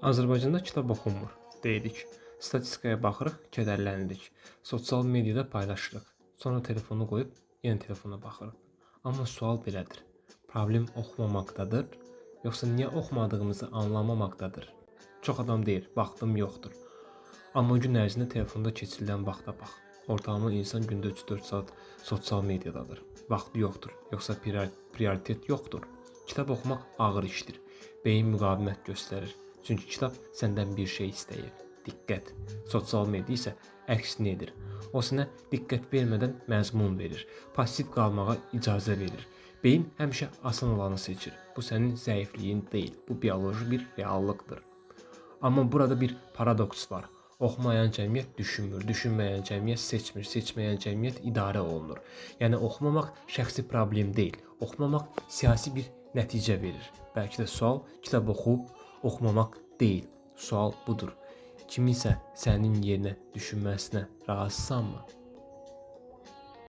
Azərbaycanda kitab oxunmur deyirik. Statistikaya baxırıq, kədərlənirik. Sosial mediada paylaşırıq. Sonra telefonu qoyub yenə telefona baxırıq. Amma sual belədir. Problem oxumamaqdadır, yoxsa niyə oxumadığımızı anlamamaqdadır? Çox adam deyir, vaxtım yoxdur. Amma o gün ərzində telefonda keçirilən vaxta bax. Ortalama insan gündə 3-4 saat sosial mediadadır. Vaxtı yoxdur, yoxsa prioritet yoxdur. Kitab oxumaq ağır işdir. Beyin müqavimət göstərir. Çünki kitab səndən bir şey istəyir. Diqqət. Sosial media isə əksini edir. O sənə diqqət vermədən məzmun verir. Pasiv qalmağa icazə verir. Beyin həmişə asan olanı seçir. Bu sənin zəifliyin deyil. Bu bioloji bir reallıqdır. Amma burada bir paradoks var. Oxumayan cəmiyyət düşünmür, düşünməyən cəmiyyət seçmir, seçməyən cəmiyyət idarə olunur. Yəni oxumamaq şəxsi problem deyil. Oxumamaq siyasi bir nəticə verir. Bəlkə də sual kitab oxuyub oxumamaq deyil. Sual budur. Kiminsə sənin yerinə düşünməsinə razısanmı?